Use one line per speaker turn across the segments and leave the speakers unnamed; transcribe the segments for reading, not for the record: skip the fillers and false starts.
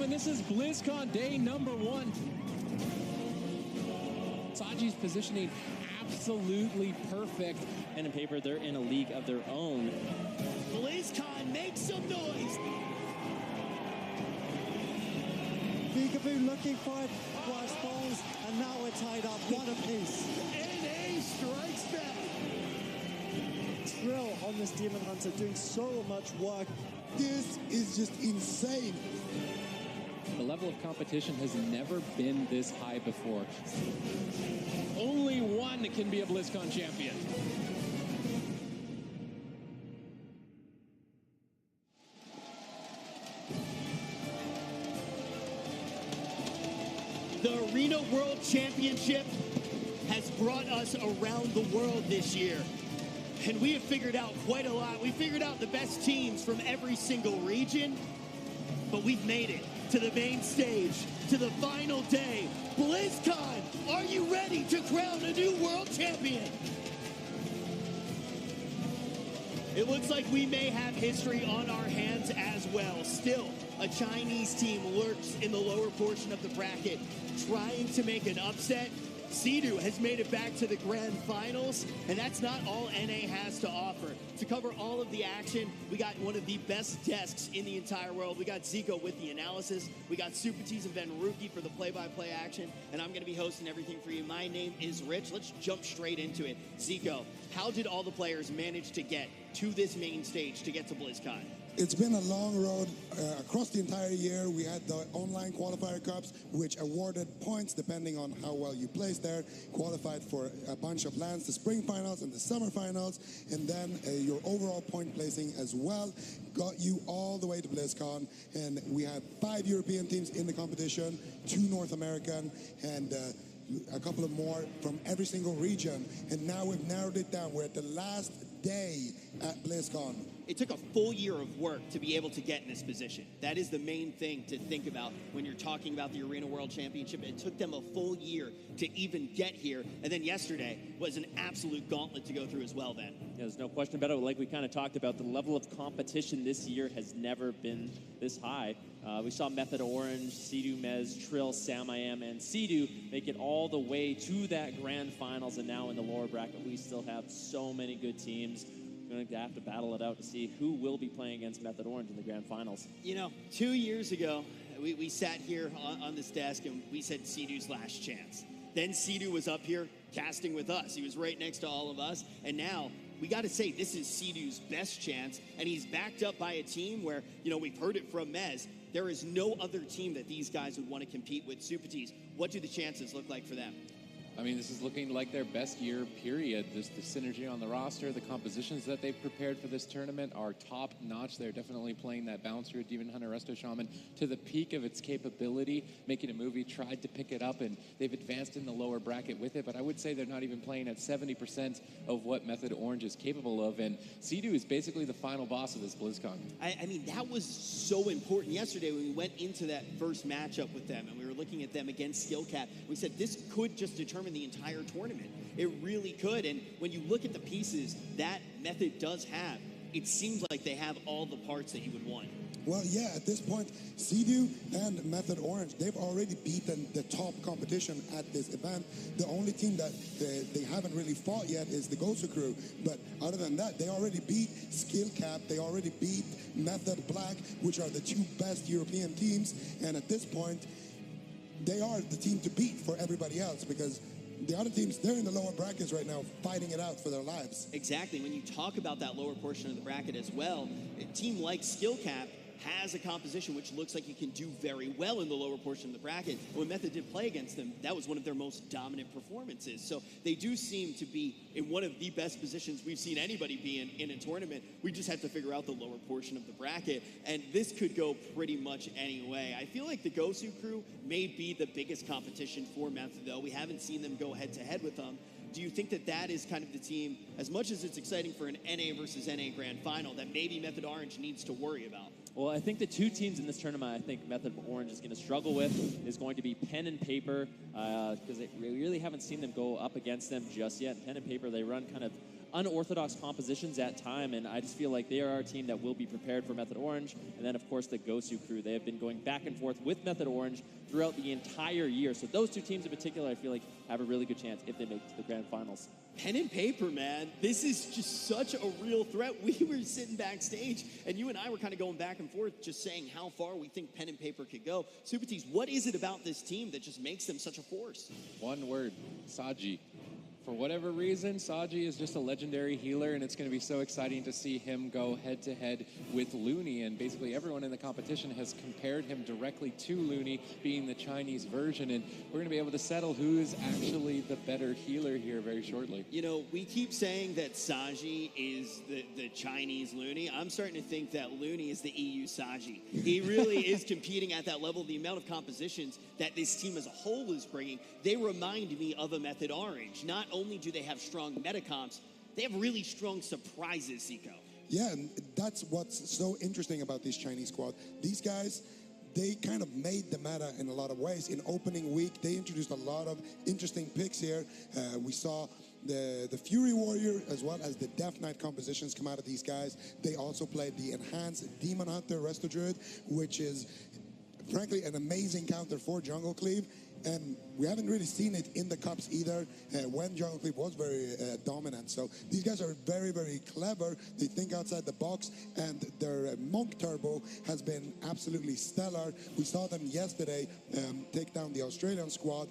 gentlemen, this is Blizzcon day number 1. Saji's positioning absolutely perfect.
Pen and paper, they're in a league of their own.
Blizzcon, make some noise!
Peekaboo looking for it, Wash balls, and now we're tied up, one apiece.
NA strikes back!
Trill on this Demon Hunter doing so much work.
This is just insane.
The level of competition has never been this high before. Only one can be a BlizzCon champion.
The Arena World Championship has brought us around the world this year. And we have figured out quite a lot. We figured out the best teams from every single region, but we've made it to the main stage, to the final day. BlizzCon, are you ready to crown a new world champion? It looks like we may have history on our hands as well. Still, a Chinese team lurks in the lower portion of the bracket, trying to make an upset. Sea-Doo has made it back to the grand finals, and that's not all NA has to offer. To cover all of the action, we got one of the best desks in the entire world. We got Zico with the analysis. We got Supertees and Venruki for the play-by-play action, and I'm going to be hosting everything for you. My name is Rich. Let's jump straight into it. Zico, how did all the players manage to get to this main stage to get to BlizzCon?
It's been a long road across the entire year. We had the online qualifier cups, which awarded points depending on how well you placed there. Qualified for a bunch of lands, the spring finals and the summer finals, and then your overall point placing as well got you all the way to BlizzCon. And we had 5 European teams in the competition, 2 North American, and a couple of more from every single region. And now we've narrowed it down. We're at the last day at BlizzCon.
It took a full year of work to be able to get in this position. That is the main thing to think about when you're talking about the Arena World Championship. It took them a full year to even get here. And then yesterday was an absolute gauntlet to go through as well, Ben.
Yeah, there's no question about it. Like we kind of talked about, the level of competition this year has never been this high. We saw Method Orange, Sea-Doo, Mez, Trill, Sam-I-Am, and Sea-Doo make it all the way to that grand finals, and now in the lower bracket, we still have so many good teams. We're going to have to battle it out to see who will be playing against Method Orange in the grand finals.
You know, 2 years ago, we sat here on this desk and we said Sea-Doo's last chance. Then Sea-Doo was up here casting with us. He was right next to all of us, and now we got to say this is Sea-Doo's best chance, and he's backed up by a team where, you know, we've heard it from Mez. There is no other team that these guys would want to compete with. Supertees, what do the chances look like for them?
I mean, this is looking like their best year, period. Just the synergy on the roster, the compositions that they've prepared for this tournament are top-notch. They're definitely playing that Bouncer, Demon Hunter, Resto Shaman to the peak of its capability. Making a movie, tried to pick it up, and they've advanced in the lower bracket with it. But I would say they're not even playing at 70% of what Method Orange is capable of. And Sea-Doo is basically the final boss of this BlizzCon.
I mean, that was so important yesterday when we went into that first matchup with them, and we were looking at them against Skill Cap. We said this could just determine the entire tournament. It really could. And when you look at the pieces that Method does have, it seems like they have all the parts that you would want.
Well, yeah, at this point, Sea-Doo and Method Orange, they've already beaten the top competition at this event. The only team that they haven't really fought yet is the Gosu crew. But other than that, they already beat Skill Cap, they already beat Method Black, which are the 2 best European teams. And at this point, they are the team to beat for everybody else, because the other teams, they're in the lower brackets right now, fighting it out for their lives.
Exactly. When you talk about that lower portion of the bracket as well, a team like Skill Cap has a composition which looks like you can do very well in the lower portion of the bracket. When Method did play against them, that was one of their most dominant performances. So they do seem to be in one of the best positions we've seen anybody be in a tournament. We just have to figure out the lower portion of the bracket, and this could go pretty much any way. I feel like the Gosu crew may be the biggest competition for Method, though. We haven't seen them go head-to-head with them. Do you think that that is kind of the team, as much as it's exciting for an NA versus NA grand final, that maybe Method Orange needs to worry about?
Well, I think the 2 teams in this tournament I think Method Orange is going to struggle with is going to be Pen and Paper, because we really haven't seen them go up against them just yet. Pen and Paper, they run kind of unorthodox compositions at time, and I just feel like they are a team that will be prepared for Method Orange. And then, of course, the Gosu crew. They have been going back and forth with Method Orange throughout the entire year. So those two teams in particular, I feel like, have a really good chance if they make it to the grand finals.
Pen and paper, man. This is just such a real threat. We were sitting backstage, and you and I were kind of going back and forth, just saying how far we think pen and paper could go. Super Tees, what is it about this team that just makes them such a force?
One word, Saji. For whatever reason, Saji is just a legendary healer, and it's going to be so exciting to see him go head-to-head with Looney. And basically everyone in the competition has compared him directly to Looney, being the Chinese version. And we're going to be able to settle who is actually the better healer here very shortly.
You know, we keep saying that Saji is the Chinese Looney. I'm starting to think that Looney is the EU Saji. He really is competing at that level. The amount of compositions that this team as a whole is bringing, they remind me of a Method Orange. Not only do they have strong meta comps, they have really strong surprises, Zico.
Yeah, and that's what's so interesting about this Chinese squad. These guys, they kind of made the meta in a lot of ways. In opening week, they introduced a lot of interesting picks here. We saw the Fury Warrior as well as the Death Knight compositions come out of these guys. They also played the enhanced Demon Hunter Resto Druid, which is frankly an amazing counter for Jungle Cleave. And we haven't really seen it in the cups either when Jungle Cleave was very dominant. So these guys are very, very clever. They think outside the box, and their Monk Turbo has been absolutely stellar. We saw them yesterday take down the Australian squad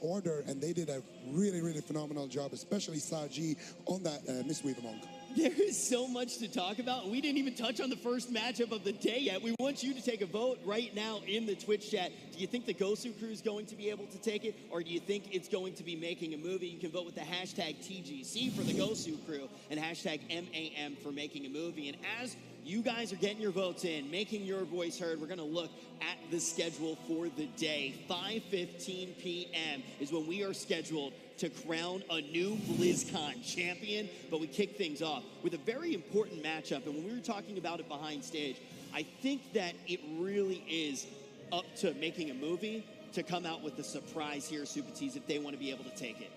Order, and they did a really, really phenomenal job, especially Saji on that Mistweaver Monk.
There is so much to talk about. We didn't even touch on the first matchup of the day yet. We want you to take a vote right now in the Twitch chat. Do you think the Gosu crew is going to be able to take it, or do you think it's going to be making a movie? You can vote with the hashtag TGC for the Gosu crew and hashtag MAM for making a movie. And as you guys are getting your votes in, making your voice heard, we're going to look at the schedule for the day. 5:15 p.m. is when we are scheduled to crown a new Blizzcon champion, but we kick things off with a very important matchup. And when we were talking about it behind stage, I think that it really is up to making a movie to come out with the surprise here, Super Tees, if they want to be able to take it.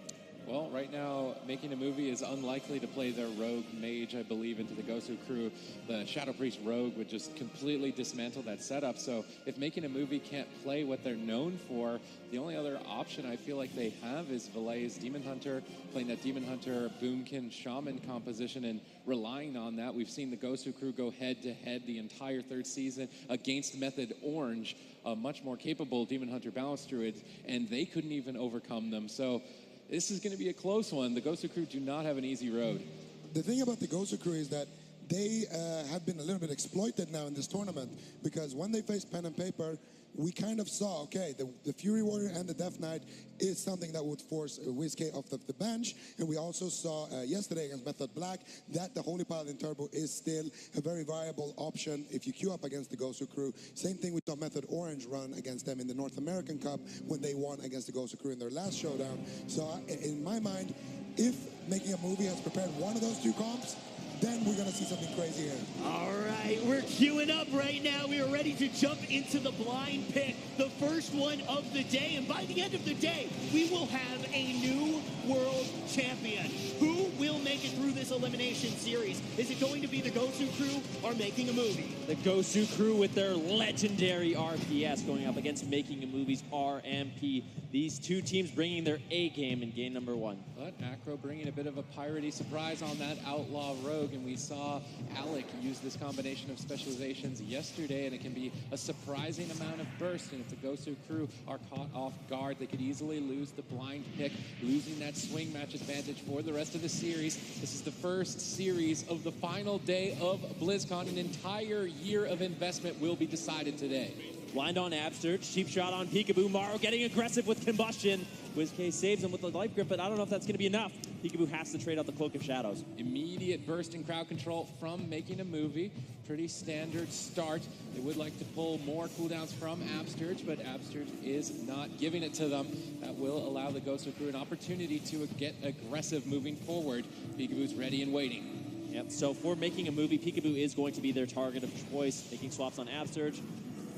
Well, right now, making a movie is unlikely to play their rogue mage, I believe, into the Gosu crew. The Shadow Priest rogue would just completely dismantle that setup. So if making a movie can't play what they're known for, the only other option I feel like they have is Valet's Demon Hunter, playing that Demon Hunter Boomkin Shaman composition and relying on that. We've seen the Gosu crew go head-to-head the entire third season against Method Orange, a much more capable Demon Hunter Balance Druid, and they couldn't even overcome them. So this is going to be a close one. The Gosu crew do not have an easy road.
The thing about the Gosu crew is that they have been a little bit exploited now in this tournament, because when they face pen and paper, we kind of saw, okay, the Fury Warrior and the Death Knight is something that would force WizK off the bench. And we also saw yesterday against Method Black that the Holy Paladin Turbo is still a very viable option if you queue up against the Gosu crew. Same thing we saw Method Orange run against them in the North American Cup when they won against the Gosu crew in their last showdown. So in my mind, if making a movie has prepared one of those two comps, then we're going to see something crazy here.
All right, we're queuing up right now. We are ready to jump into the blind pick, the first one of the day. And by the end of the day, we will have a new world champion. Who will make it through this elimination series? Is it going to be the Gosu crew or making a movie?
The Gosu crew with their legendary RPS going up against Making a Movie's RMP. These two teams bringing their A game in game number one.
But Acro bringing a bit of a piratey surprise on that Outlaw Rogue, and we saw Alec use this combination of specializations yesterday, and it can be a surprising amount of burst, and if the Gosu crew are caught off guard, they could easily lose the blind pick, losing that swing match advantage for the rest of the series. This is the first series of the final day of BlizzCon. An entire year of investment will be decided today.
Blind on Absurge, cheap shot on Peekaboo. Morrow getting aggressive with Combustion. WizK saves him with the life grip, but I don't know if that's going to be enough. Peekaboo has to trade out the Cloak of Shadows.
Immediate burst in crowd control from Making a Movie. Pretty standard start. They would like to pull more cooldowns from Absturge, but Absturge is not giving it to them. That will allow the Gosu crew an opportunity to get aggressive moving forward. Peekaboo's ready and waiting.
Yep, so for Making a Movie, Peekaboo is going to be their target of choice, making swaps on Absturge.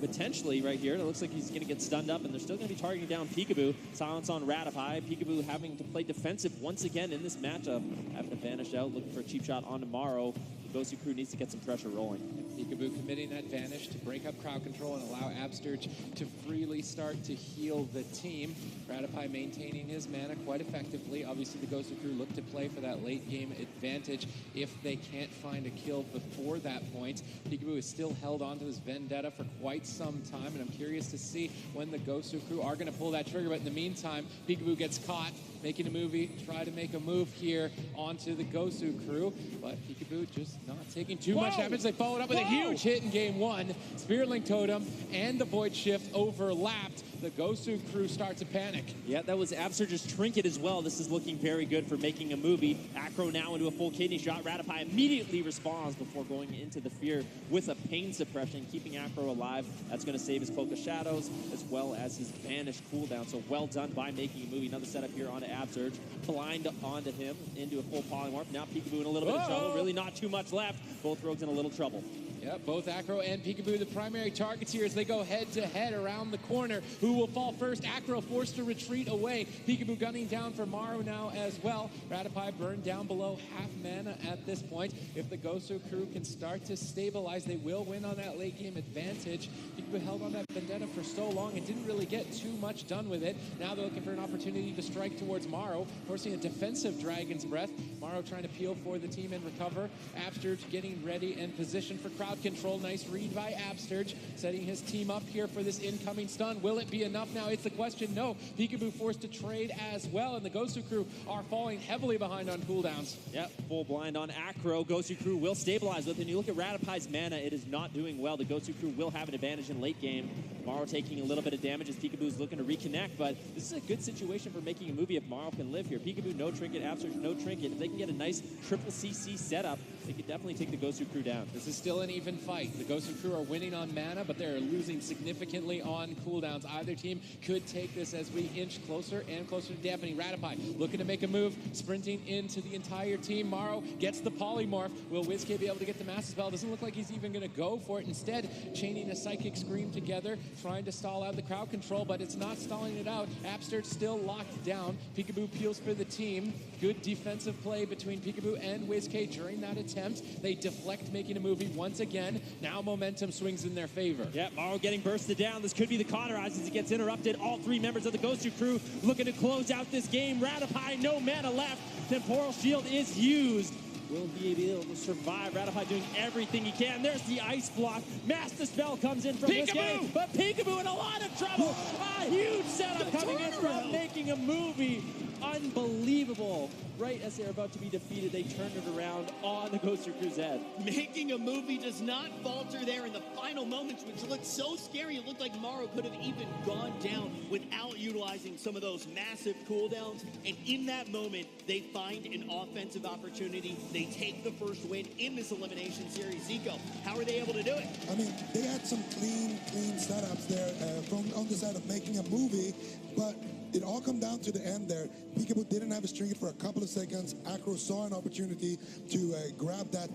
potentially right here. It looks like he's going to get stunned up, and they're still going to be targeting down Peekaboo. Silence on Ratify. Peekaboo having to play defensive once again in this matchup. Having to vanish out, looking for a cheap shot on tomorrow. The Gosu crew needs to get some pressure rolling.
Peekaboo committing that vanish to break up crowd control and allow Absturge to freely start to heal the team. Ratify maintaining his mana quite effectively. Obviously, the Gosu crew look to play for that late game advantage if they can't find a kill before that point. Peekaboo is still held on to this vendetta for quite some time, and I'm curious to see when the Gosu crew are going to pull that trigger. But in the meantime, Peekaboo gets caught making a movie, try to make a move here onto the Gosu crew, but Peekaboo just not taking too much damage. They followed up with a huge hit in game one. Spirit Link Totem and the Void Shift overlapped. The Gosu crew start to panic.
Yeah, that was Absurge's trinket as well. This is looking very good for making a movie. Acro now into a full kidney shot. Ratify immediately responds before going into the fear with a pain suppression, keeping Acro alive. That's going to save his Cloak of Shadows as well as his Vanish cooldown. So well done by making a movie. Another setup here onto Absurge. Blind onto him into a full polymorph. Now Peekaboo in a little bit of trouble. Really not too much left. Both rogues in a little trouble.
Yep, both Acro and Peekaboo the primary targets here as they go head-to-head around the corner. Who will fall first? Acro forced to retreat away. Peekaboo gunning down for Maru now as well. Ratify burned down below half mana at this point. If the Gosu crew can start to stabilize, they will win on that late-game advantage. Peekaboo held on that vendetta for so long and didn't really get too much done with it. Now they're looking for an opportunity to strike towards Maru, forcing a defensive Dragon's Breath. Maru trying to peel for the team and recover. Absturge getting ready and positioned for crowd control. Nice read by Absturge, setting his team up here for this incoming stun. Will it be enough now? It's the question. No. Peekaboo forced to trade as well, and the Gosu crew are falling heavily behind on cooldowns.
Yep, full blind on Acro. Gosu crew will stabilize with it. And you look at Ratify's mana, it is not doing well. The Gosu crew will have an advantage in late game. Maru taking a little bit of damage as Peekaboo's looking to reconnect, but this is a good situation for making a movie if Maru can live here. Peekaboo, no trinket. Absturge, no trinket. If they can get a nice triple CC setup, they could definitely take the Gosu crew down.
This is still an even fight. The Gosu crew are winning on mana, but they're losing significantly on cooldowns. Either team could take this as we inch closer and closer to dampening. Ratify looking to make a move, sprinting into the entire team. Maru gets the polymorph. Will WizKid be able to get the Master Spell? Doesn't look like he's even going to go for it. Instead, chaining a Psychic Scream together, trying to stall out the crowd control, but it's not stalling it out. Absturge still locked down. Peekaboo peels for the team. Good defensive play between Peekaboo and WizKid during that attempt. They deflect, making a movie once again. Now momentum swings in their favor.
Yeah, Maru getting bursted down. This could be the cauterize as he gets interrupted. All three members of the Gosu crew looking to close out this game. Ratify, no mana left. Temporal Shield is used. Will he be able to survive? Ratify doing everything he can. There's the ice block. Master Spell comes in from WizKid, but Peekaboo in a lot of trouble. A huge setup coming in from making a movie. Unbelievable. Right as they're about to be defeated, they turned it around on the Gosu crew's head.
Making a movie does not falter there in the final moments, which looked so scary. It looked like Maru could have even gone down without utilizing some of those massive cooldowns. And in that moment, they find an offensive opportunity. They take the first win in this elimination series. Zico, how are they able to do it?
I mean, they had some clean setups there from on the side of making a movie, but it all come down to the end there. Peekaboo didn't have his trinket for a couple of seconds. Acro saw an opportunity to grab that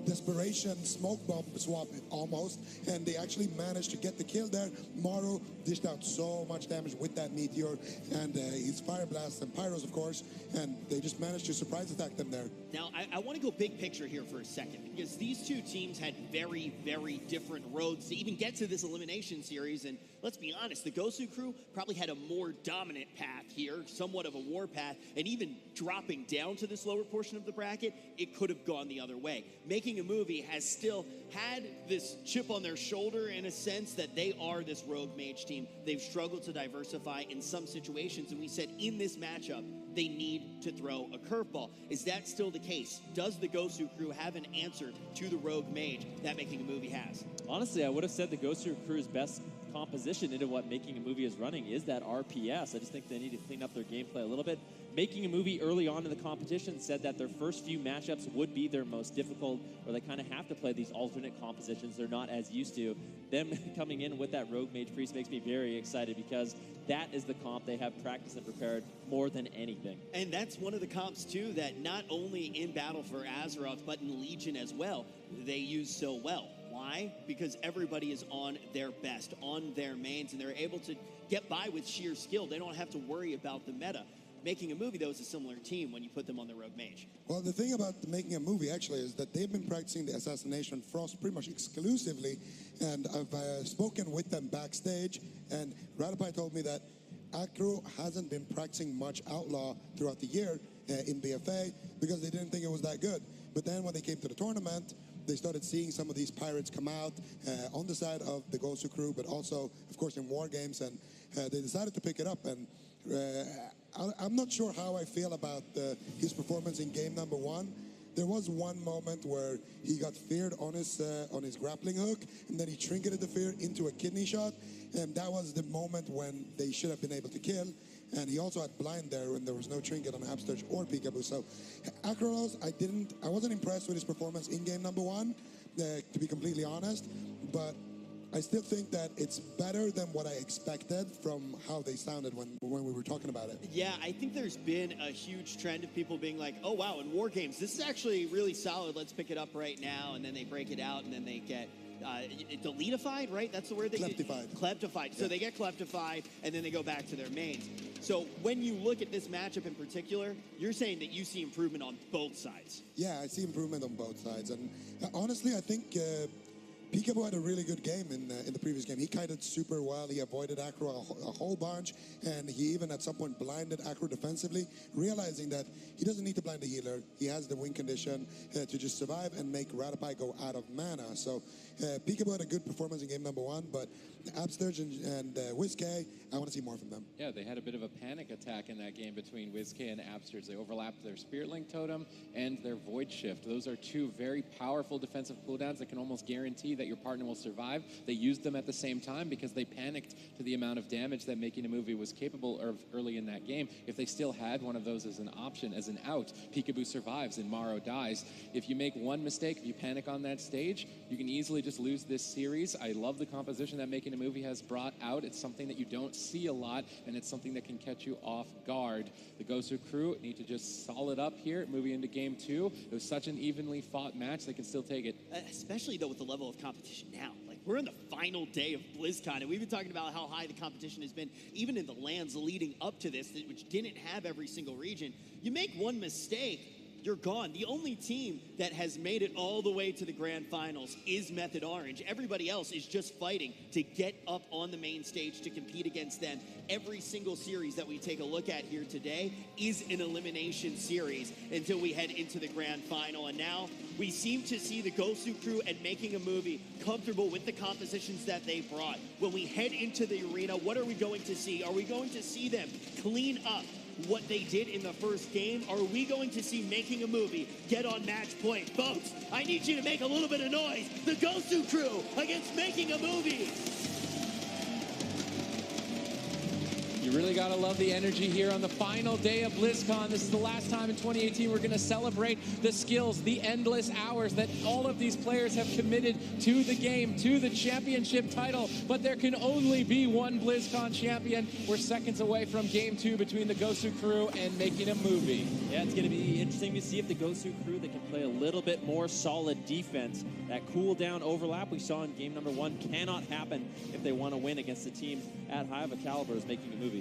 desperation smoke bomb swap almost, and they actually managed to get the kill there. Maru dished out so much damage with that meteor and his fire blasts and pyros, of course, and they just managed to surprise attack them there.
Now, I want to go big picture here for a second, because these two teams had very, very different roads to even get to this elimination series. And let's be honest, the Gosu crew probably had a more dominant path here, somewhat of a war path, and even dropping down to this lower portion of the bracket, it could have gone the other way. Making a movie has still had this chip on their shoulder in a sense that they are this rogue mage team. They've struggled to diversify in some situations, and we said in this matchup, they need to throw a curveball. Is that still the case? Does the Gosu crew have an answer to the rogue mage that Making a Movie has?
Honestly, I would have said the Gosu crew's best composition into what Making a Movie is running is that RPS. I just think they need to clean up their gameplay a little bit. Making a Movie early on in the competition said that their first few matchups would be their most difficult, where they kind of have to play these alternate compositions they're not as used to. Them coming in with that Rogue Mage Priest makes me very excited, because that is the comp they have practiced and prepared more than anything.
And that's one of the comps, too, that not only in Battle for Azeroth, but in Legion as well, they use so well. Why? Because everybody is on their best, on their mains, and they're able to get by with sheer skill. They don't have to worry about the meta. Making a movie, though, is a similar team when you put them on the Rogue Mage.
Well, the thing about making a movie, actually, is that they've been practicing the Assassination Frost pretty much exclusively, and I've spoken with them backstage, and Ratipai told me that Acro hasn't been practicing much Outlaw throughout the year in BFA because they didn't think it was that good. But then when they came to the tournament, they started seeing some of these pirates come out on the side of the Gosu crew, but also, of course, in war games, and they decided to pick it up. And I'm not sure how I feel about his performance in game number 1. There was one moment where he got feared on his grappling hook, and then he trinketed the fear into a kidney shot, and that was the moment when they should have been able to kill. And he also had blind there when there was no trinket on Absterge or Peekaboo. So Acrolos, I wasn't impressed with his performance in game number 1, to be completely honest, but I still think that it's better than what I expected from how they sounded when we were talking about it.
Yeah, I think there's been a huge trend of people being like, oh, wow, in war games, this is actually really solid. Let's pick it up right now. And then they break it out, and then they get deletified, right? That's the word they
Kleptified.
Kleptified. Yeah. So they get kleptified, and then they go back to their mains. So when you look at this matchup in particular, you're saying that you see improvement on both sides.
Yeah, I see improvement on both sides. And honestly, I think Peekaboo had a really good game in the previous game. He kited super well. He avoided Acro a whole bunch, and he even at some point blinded Acro defensively, realizing that he doesn't need to blind the healer. He has the win condition to just survive and make Ratipai go out of mana. So Peekaboo had a good performance in game number 1, but Absterge and WizK, I want to see more from them.
Yeah, they had a bit of a panic attack in that game between WizK and Absterge. They overlapped their Spirit Link Totem and their Void Shift. Those are two very powerful defensive cooldowns that can almost guarantee that your partner will survive. They used them at the same time because they panicked to the amount of damage that Making a Movie was capable of early in that game. If they still had one of those as an option, as an out, Peekaboo survives and Morrow dies. If you make one mistake, if you panic on that stage, you can easily just lose this series. I love the composition that Making a Movie has brought out. It's something that you don't see a lot, and it's something that can catch you off guard. The Gosu crew need to just solid up here, moving into game 2. It was such an evenly fought match, they can still take it.
Especially, though, with the level of competition now. Like, we're in the final day of BlizzCon, and we've been talking about how high the competition has been, even in the lands leading up to this, which didn't have every single region. You make one mistake, you're gone. The only team that has made it all the way to the grand finals is Method Orange. Everybody else is just fighting to get up on the main stage to compete against them. Every single series that we take a look at here today is an elimination series until we head into the grand final. And now we seem to see the Gosu crew and Making a Movie comfortable with the compositions that they brought. When we head into the arena, what are we going to see? Are we going to see them clean up what they did in the first game? Or are we going to see Making a Movie get on match point? Folks, I need you to make a little bit of noise. The Gosu crew against Making a Movie.
You really got to love the energy here on the final day of BlizzCon. This is the last time in 2018 we're going to celebrate the skills, the endless hours that all of these players have committed to the game, to the championship title. But there can only be one BlizzCon champion. We're seconds away from game 2 between the Gosu crew and Making a Movie.
Yeah, it's going to be interesting to see if the Gosu crew that can play a little bit more solid defense. That cooldown overlap we saw in game number 1 cannot happen if they want to win against a team at high of a caliber as Making a Movie.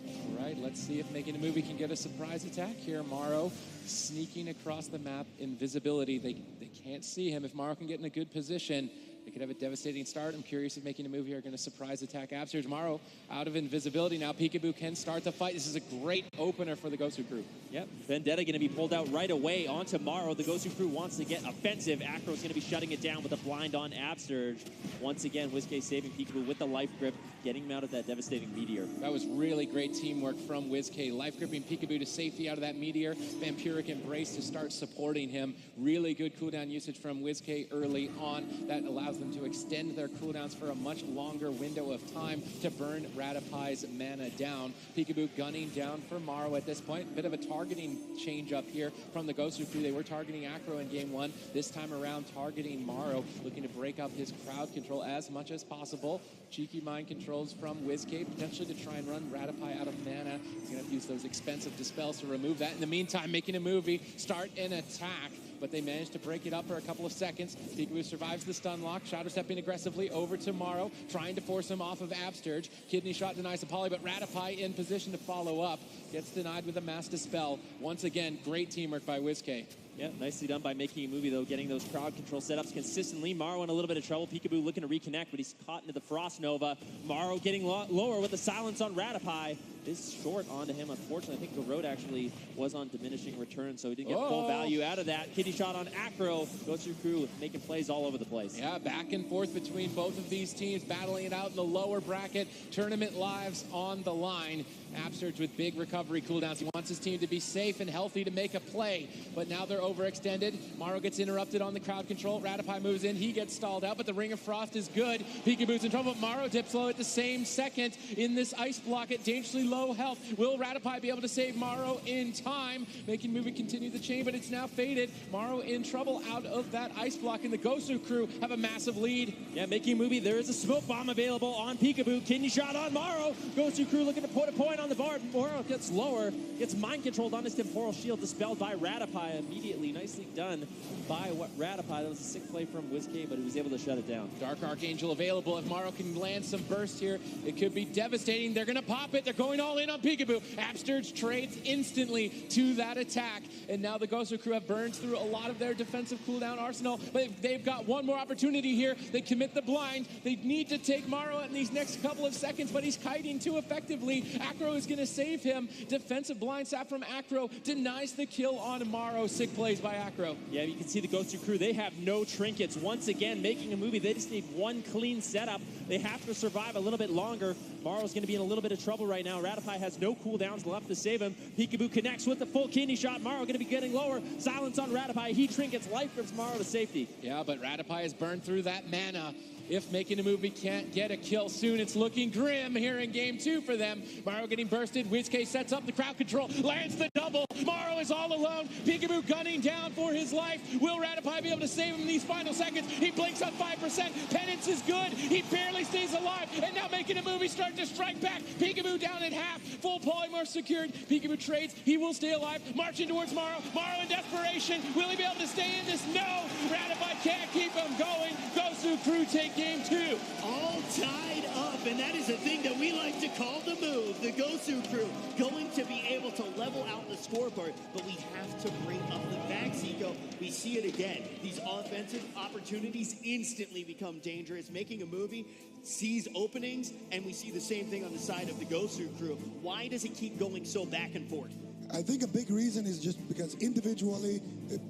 All right, let's see if Making a Movie can get a surprise attack here. Morrow sneaking across the map, invisibility. They can't see him. If Morrow can get in a good position, they could have a devastating start. I'm curious if Making a Movie are going to surprise attack Absterge. Morrow out of invisibility now. Peekaboo can start the fight. This is a great opener for the Gosu crew.
Yep, Vendetta going to be pulled out right away onto Morrow. The Gosu crew wants to get offensive. Acro's going to be shutting it down with a blind on Absterge. Once again, WizK saving Peekaboo with the life grip, getting him out of that devastating meteor.
That was really great teamwork from WizK. Life gripping Peekaboo to safety out of that meteor. Vampiric Embrace to start supporting him. Really good cooldown usage from WizK early on. That allows them to extend their cooldowns for a much longer window of time to burn Ratipai's mana down. Peekaboo gunning down for Morrow at this point. Bit of a targeting change up here from the Gosu crew. They were targeting Acro in game 1. This time around targeting Morrow, looking to break up his crowd control as much as possible. Cheeky mind controls from WizK, potentially to try and run Ratipai out of mana. He's going to use those expensive dispels to remove that. In the meantime, Making a Movie, start an attack.
but they managed to break it up for a couple of seconds. Peekaboo survives the stun lock. Shadow stepping aggressively over to Morrow, trying to force him off of Absturge. Kidney shot denies the poly, but Ratipai in position to follow up. Gets denied with a Mass Dispel. Once again, great teamwork by WizK.
Yeah, nicely done by Making a Movie, though, getting those crowd control setups consistently. Morrow in a little bit of trouble. Peekaboo looking to reconnect, but he's caught into the Frost Nova. Morrow getting lower with the silence on Ratipai. Is short onto him, unfortunately. I think the road actually was on diminishing return, so he didn't get full value out of that. Kidney shot on Acro. Gosu crew making plays all over the place.
Yeah, back and forth between both of these teams, battling it out in the lower bracket. Tournament lives on the line. Absturge with big recovery cooldowns. He wants his team to be safe and healthy to make a play, but now they're overextended. Morrow gets interrupted on the crowd control. Ratipai moves in. He gets stalled out, but the Ring of Frost is good. Peekaboo's in trouble, but Morrow dips low at the same second in this ice block at dangerously low health. Will Ratipai be able to save Morrow in time? Making Movie continue the chain, but it's now faded. Morrow in trouble out of that ice block, and the Gosu crew have a massive lead.
Yeah, Making Movie, there is a smoke bomb available on Peekaboo. Kidney shot on Morrow. Gosu crew looking to put a point on the board. Morrow gets lower, gets mind controlled on his temporal shield, dispelled by Ratipai immediately. Nicely done by Ratipai. That was a sick play from WizK, but he was able to shut it down.
Dark Archangel available. If Morrow can land some burst here, it could be devastating. They're going to pop it. They're going all in on Peekaboo. Absturge trades instantly to that attack, and now the Gosu crew have burned through a lot of their defensive cooldown arsenal, but they've got one more opportunity here. They commit the blind. They need to take Morrow in these next couple of seconds, but he's kiting too effectively. Acro is going to save him. Defensive blind sap from Acro denies the kill on Morrow. Sick plays by Acro.
Yeah, you can see the Gosu crew. They have no trinkets. Once again, Making a Movie. They just need one clean setup. They have to survive a little bit longer. Morrow's going to be in a little bit of trouble right now. Ratipai has no cooldowns left to save him. Peekaboo connects with the full kidney shot. Morrow going to be getting lower. Silence on Ratipai. He trinkets. Life grips Morrow to safety.
Yeah, but Ratipai has burned through that mana. If Making a Movie can't get a kill soon, it's looking grim here in game 2 for them. Morrow getting bursted. WizK sets up the crowd control, lands the double. Morrow is all alone. Peekaboo gunning down for his life. Will Ratipai be able to save him in these final seconds? He blinks on 5%. Penance is good. He barely stays alive. And now Making a Movie starting to strike back. Peekaboo down in half. Full polymorph secured. Peekaboo trades. He will stay alive. Marching towards Morrow. Morrow in desperation. Will he be able to stay in this? No. Ratipai can't keep him going. Gosu crew take game 2.
All tied up, and that is a thing that we like to call the move. The Gosu crew going to be able to level out the scoreboard, but we have to bring up the back, Zico. We see it again. These offensive opportunities instantly become dangerous. Making a Movie sees openings, and we see the same thing on the side of the Gosu crew. Why does it keep going so back and forth?
I think a big reason is just because individually,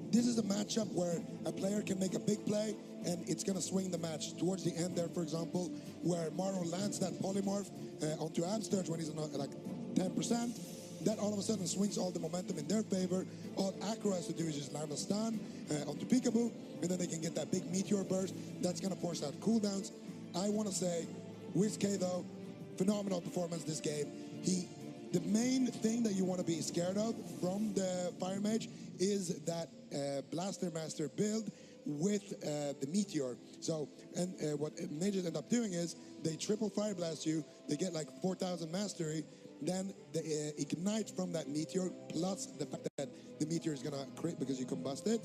this is a matchup where a player can make a big play and it's going to swing the match. Towards the end there, for example, where Morrow lands that polymorph onto Absturge when he's on like 10%, that all of a sudden swings all the momentum in their favor. All Acro has to do is just land a stun onto Peekaboo, and then they can get that big meteor burst. That's going to force out cooldowns. I want to say, WizK though, phenomenal performance this game. The main thing that you want to be scared of from the Fire Mage is that Blaster Master build with the Meteor. So, and what mages end up doing is they triple Fire Blast you, they get like 4,000 mastery, then they ignite from that Meteor, plus the fact that the Meteor is going to crit because you combust it,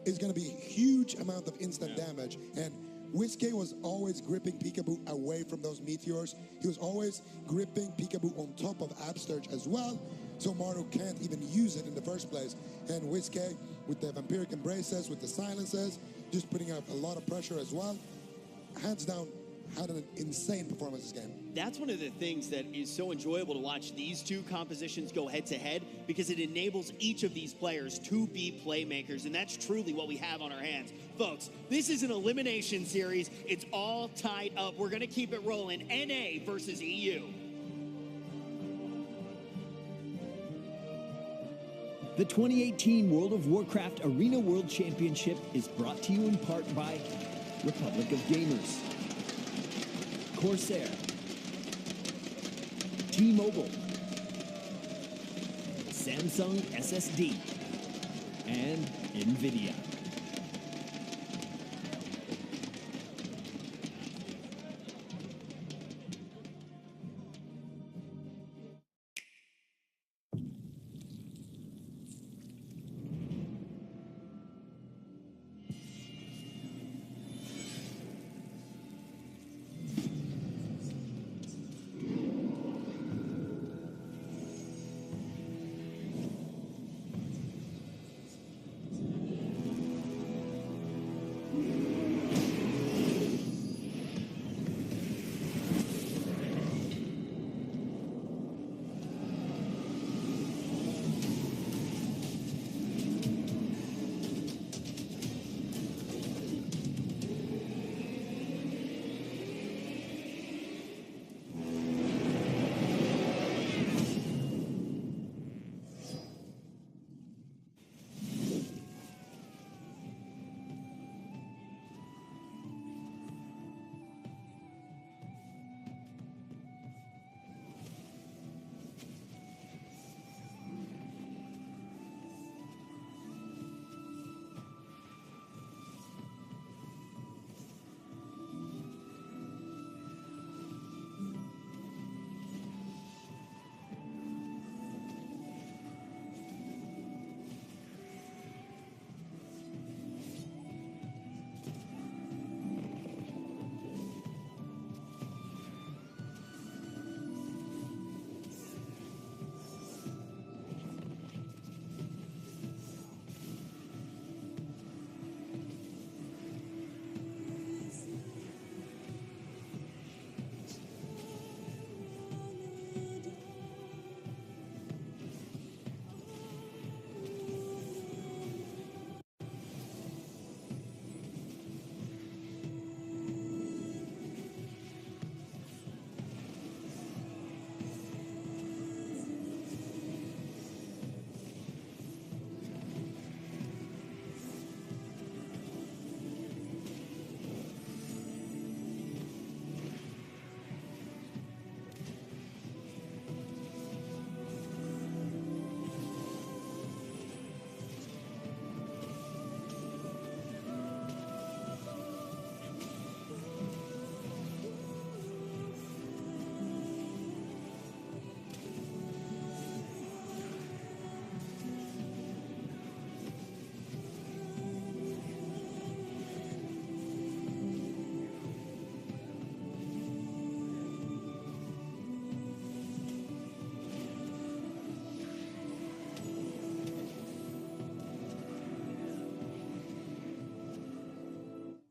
is going to be a huge amount of instant damage. And WizK was always gripping Peekaboo away from those meteors. He was always gripping Peekaboo on top of Absturge as well, so Morrow can't even use it in the first place. And WizK, with the Vampiric Embraces, with the Silences, just putting out a lot of pressure as well. Hands down, had an insane performance this game.
That's one of the things that is so enjoyable to watch these two compositions go head-to-head, because it enables each of these players to be playmakers, and that's truly what we have on our hands. Folks, this is an elimination series. It's all tied up. We're going to keep it rolling. NA versus EU.
The 2018 World of Warcraft Arena World Championship is brought to you in part by Republic of Gamers, Corsair, T-Mobile, Samsung SSD, and NVIDIA.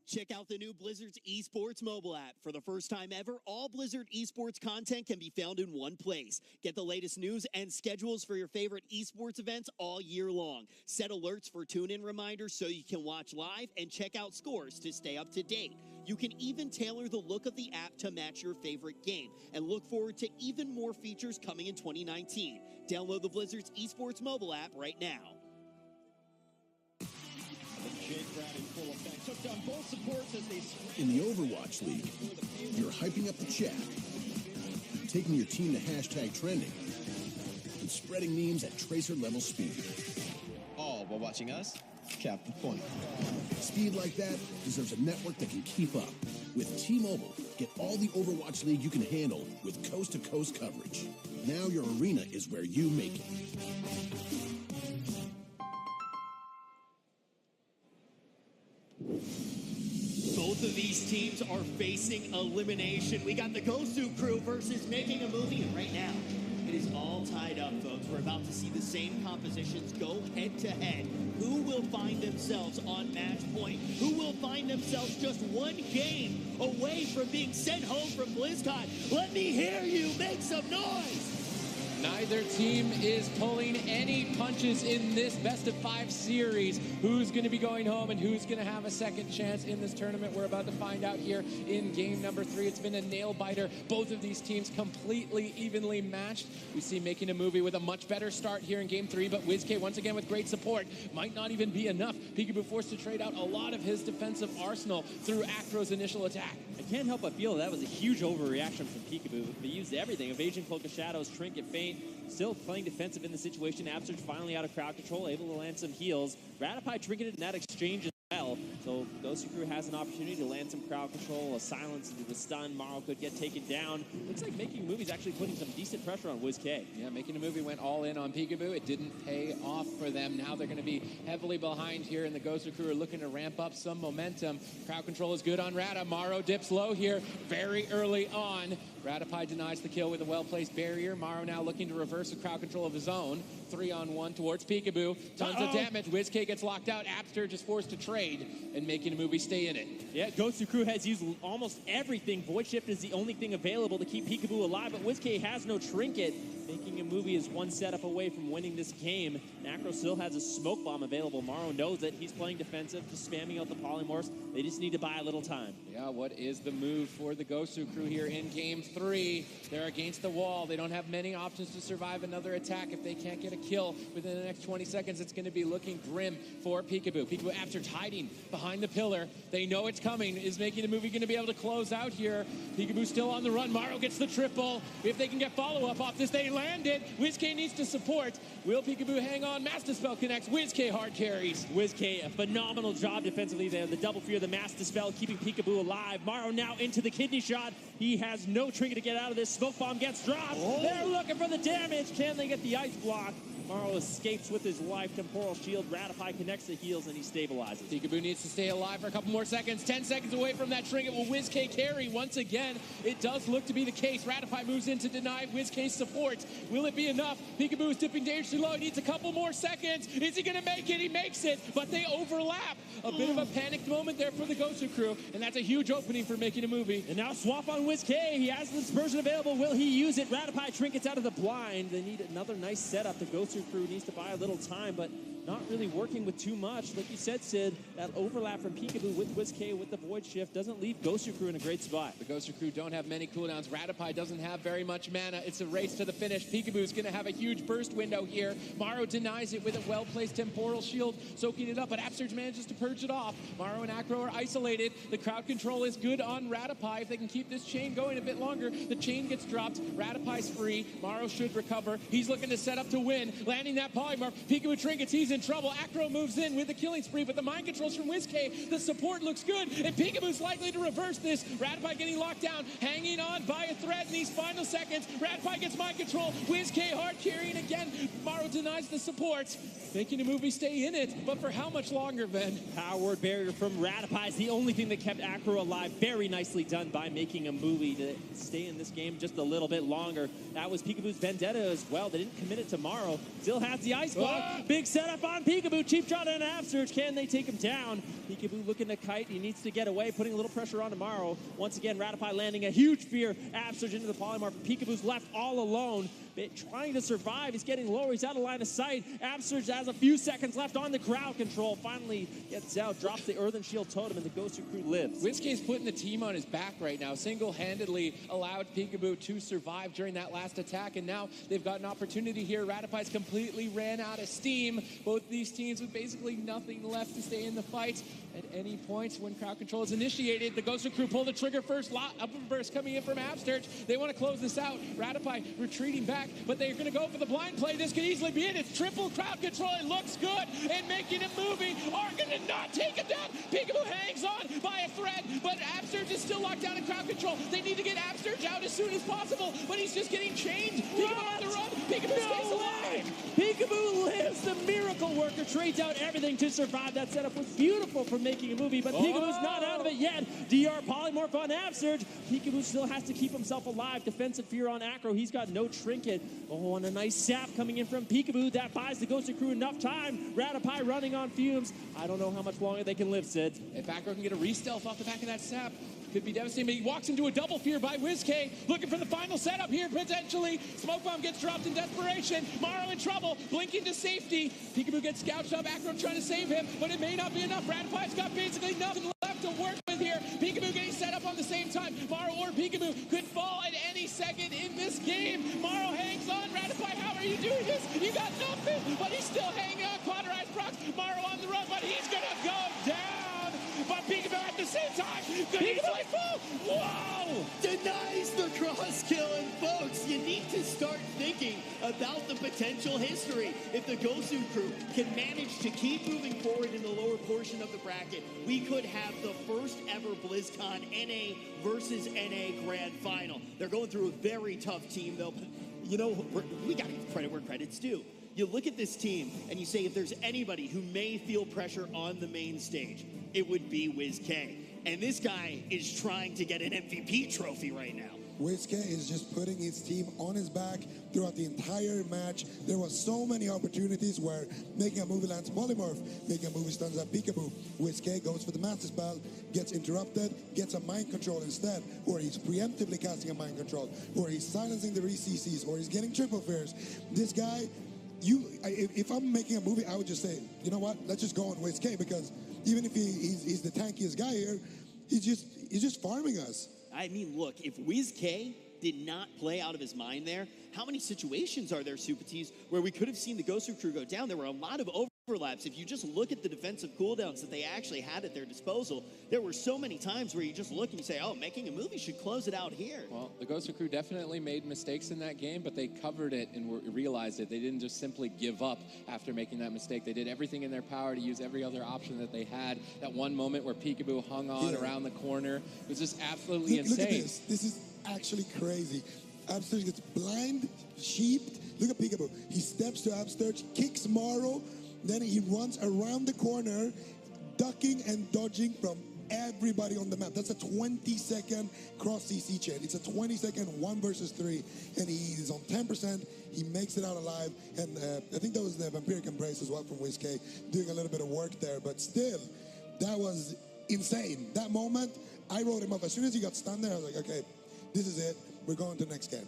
Check out the new Blizzard's esports mobile app. For the first time ever, all Blizzard esports content can be found in one place. Get the latest news and schedules for your favorite esports events all year long. Set alerts for tune-in reminders so you can watch live and check out scores to stay up to date. You can even tailor the look of the app to match your favorite game, and look forward to even more features coming in 2019. Download the Blizzard's esports mobile app right now.
In the Overwatch League, you're hyping up the chat, taking your team to hashtag trending, and spreading memes at tracer-level speed.
All while watching us cap the point.
Speed like that deserves a network that can keep up. With T-Mobile, get all the Overwatch League you can handle with coast-to-coast coverage. Now your arena is where you make it.
Both of these teams are facing elimination. We got the Gosu crew versus Making a Movie, and right now, it is all tied up, folks. We're about to see the same compositions go head-to-head. Who will find themselves on match point? Who will find themselves just one game away from being sent home from Blizzcon? Let me hear you make some noise!
Neither team is pulling any punches in this best-of-5 series. Who's going to be going home and who's going to have a second chance in this tournament? We're about to find out here in game number 3. It's been a nail-biter. Both of these teams completely evenly matched. We see Making a Movie with a much better start here in game 3, but WizK once again with great support. Might not even be enough. Peekaboo forced to trade out a lot of his defensive arsenal through Acro's initial attack.
I can't help but feel that was a huge overreaction from Peekaboo. They used everything. Evasion, Cloak of Shadows, Trinket, Feint. Still playing defensive in the situation. Absurge finally out of crowd control, able to land some heals. Ratify trinketed in that exchange as well. So Gosu Crew has an opportunity to land some crowd control, a silence into the stun. Morrow could get taken down. Looks like Making a Movie is actually putting some decent pressure on WizK.
Yeah, Making a Movie went all in on Peekaboo. It didn't pay off for them. Now they're going to be heavily behind here, and the Gosu Crew are looking to ramp up some momentum. Crowd control is good on Rata. Morrow dips low here very early on. Ratify denies the kill with a well-placed barrier. Morrow now looking to reverse the crowd control of his own. 3-on-1 towards Peekaboo. Tons of damage. WizK gets locked out. Abster just forced to trade, and Making a Movie stay in it.
Yeah, Gosu Crew has used almost everything. Void Shift is the only thing available to keep Peekaboo alive, but WizK has no trinket. Making a Movie is one setup away from winning this game. Nacro still has a smoke bomb available. Morrow knows it. He's playing defensive, just spamming out the polymorphs. They just need to buy a little time.
Yeah, what is the move for the Gosu Crew here in game 3? They're against the wall. They don't have many options to survive another attack. If they can't get a kill within the next 20 seconds, it's going to be looking grim for Peekaboo. Peekaboo after hiding behind the pillar. They know it's coming. Is Making a Movie going to be able to close out here? Peekaboo still on the run. Morrow gets the triple. If they can get follow-up off this, they land it. WizK needs to support. Will Peekaboo hang on? Master Spell connects. WizK hard carries.
WizK, a phenomenal job defensively there. The double fear, the Master Spell, keeping Peekaboo alive. Morrow now into the kidney shot. He has no trinket to get out of this. Smoke bomb gets dropped. They're looking for the damage. Can they get the ice block? Morrow escapes with his life. Temporal shield. Ratify connects the heels and he stabilizes.
Peekaboo needs to stay alive for a couple more seconds. 10 seconds away from that trinket. Will WizK carry once again? It does look to be the case. Ratify moves in to deny WizK's support. Will it be enough? Peekaboo is dipping dangerously low. He needs a couple more seconds. Is he going to make it? He makes it, but they overlap. A bit of a panicked moment there for the Gosu Crew, and that's a huge opening for Making a Movie.
And now swap on WizK. He has the dispersion available. Will he use it? Ratify trinkets out of the blind. They need another nice setup. The Gosu Crew needs to buy a little time, but not really working with too much. Like you said, Sid, that overlap from Peekaboo with WizK with the Void Shift doesn't leave Gosu Crew in a great spot.
The Gosu Crew don't have many cooldowns. Ratify doesn't have very much mana. It's a race to the finish. Peekaboo's going to have a huge burst window here. Morrow denies it with a well-placed temporal shield, soaking it up, but Absurge manages to purge it off. Morrow and Acro are isolated. The crowd control is good on Ratify. If they can keep this chain going a bit longer, the chain gets dropped. Ratify's free. Morrow should recover. He's looking to set up to win. Landing that polymorph. Peekaboo trinkets. He's in trouble. Acro moves in with the killing spree, but the mind controls from WizK. The support looks good, and Peekaboo's likely to reverse this. Ratify getting locked down, hanging on by a thread in these final seconds. Ratify gets mind control. WizK hard carrying again. Morrow denies the support. Making a Movie stay in it, but for how much longer, Ben?
Power word barrier from Ratify is the only thing that kept Acro alive. Very nicely done by Making a Movie to stay in this game just a little bit longer. That was Peekaboo's vendetta as well. They didn't commit it to Morrow. Still has the ice block. Big setup on Peekaboo. Cheap shot and an Surge. Can they take him down? Peekaboo looking to kite. He needs to get away, putting a little pressure on tomorrow. Once again, Ratify landing a huge fear. Surge into the polymorph. Peekaboo's left all alone. Trying to survive. He's getting lower. He's out of line of sight. Surge has a few seconds left on the crowd control. Finally gets out, drops the Earthen Shield Totem, and the Gosu crew lives.
Whiskey's putting the team on his back right now. Single-handedly allowed Peekaboo to survive during that last attack, and now they've got an opportunity here. Ratify's completely ran out of steam. Both these teams with basically nothing left to stay in the fight. At any point when crowd control is initiated, the Gosu crew pull the trigger first. Upper burst coming in from Surge. They want to close this out. Ratify retreating back, but they're going to go for the blind play. This could easily be it. It's triple crowd control. It looks good, and making him moving are going to not take him down. Peekaboo hangs on by a thread, but Surge is still locked down in crowd control. They need to get Surge out as soon as possible, but he's just getting chained. Peekaboo on the run. Peekaboo stays alive.
Peekaboo lives. The miracle worker trades out everything to survive. That setup was beautiful for making a movie, but Peekaboo's not out of it yet. DR polymorph on Surge. Peekaboo still has to keep himself alive. Defensive fear on Acro. He's got no trinket. And a nice sap coming in from Peekaboo. That buys the Gosu crew enough time. Ratify running on fumes. I don't know how much longer they can live, Sid.
If Acro can get a re-stealth off the back of that sap, could be devastating, but he walks into a double fear by WizK, looking for the final setup here, potentially. Smoke bomb gets dropped in desperation. Morrow in trouble, blinking to safety. Peekaboo gets gouged up, Acro trying to save him, but it may not be enough. Ratify's got basically nothing left to work with here. Peekaboo getting set up on the same time. Morrow or Peekaboo could fall at any second in this game. Morrow hangs on. Ratify, how are you doing this? You got nothing, but he's still hanging on. Cauterized procs. Morrow on the run, but he's gonna go down. But Peekaboo at the same time. Peekaboo fall. Whoa!
Denies the cross kill, and folks, you need to start thinking about the potential history. If the Gosu crew can manage to keep moving forward in the lower portion of the bracket, we could have the first ever BlizzCon NA versus NA Grand Final. They're going through a very tough team, though. But, you know, we got to give credit where credit's due. You look at this team and you say, if there's anybody who may feel pressure on the main stage, it would be WizK. And this guy is trying to get an MVP trophy right now.
WizK is just putting his team on his back throughout the entire match. There was so many opportunities where making a movie lands polymorph, making a movie stuns up Peekaboo. WizK goes for the master spell, gets interrupted, gets a mind control instead, or he's preemptively casting a mind control, or he's silencing the re-CCs, or he's getting triple fears. This guy, if I'm making a movie, I would just say, you know what, let's just go on WizK, because even if he's the tankiest guy here, he's just farming us.
I mean, look, if WizK did not play out of his mind there, how many situations are there, Supatis, where we could have seen the Gosu crew go down? There were a lot of overlaps. If you just look at the defensive cooldowns that they actually had at their disposal, there were so many times where you just look and you say, oh, making a movie should close it out here.
Well, the Gosu crew definitely made mistakes in that game, but they covered it and realized it. They didn't just simply give up after making that mistake. They did everything in their power to use every other option that they had. That one moment where Peekaboo hung on around the corner, it was just absolutely insane.
Look at this. This is actually crazy. Upstage gets blind, sheeped. Look at Peekaboo. He steps to Upstage, kicks Morrow, then he runs around the corner, ducking and dodging from everybody on the map. That's a 20-second cross CC chain. It's a 20-second 1 versus 3, and he is on 10%. He makes it out alive, and I think that was the Vampiric Embrace as well from WizK, doing a little bit of work there, but still, that was insane. That moment, I wrote him up. As soon as he got stunned there, I was like, okay, this is it. We're going to the next game.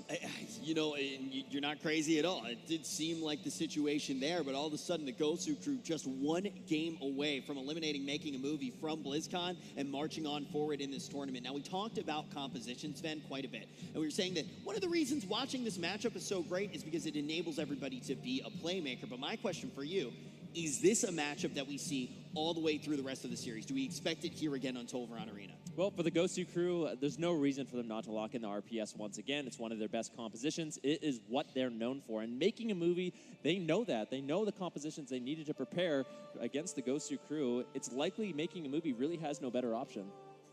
You know, you're not crazy at all. It did seem like the situation there, but all of a sudden the Gosu crew just one game away from eliminating making a movie from BlizzCon and marching on forward in this tournament. Now, we talked about composition, Sven, quite a bit. And we were saying that one of the reasons watching this matchup is so great is because it enables everybody to be a playmaker. But my question for you, is this a matchup that we see all the way through the rest of the series? Do we expect it here again on Tolvaron Arena?
Well, for the Gosu crew, there's no reason for them not to lock in the RPS once again. It's one of their best compositions. It is what they're known for. And making a movie, they know that. They know the compositions they needed to prepare against the Gosu crew. It's likely making a movie really has no better option.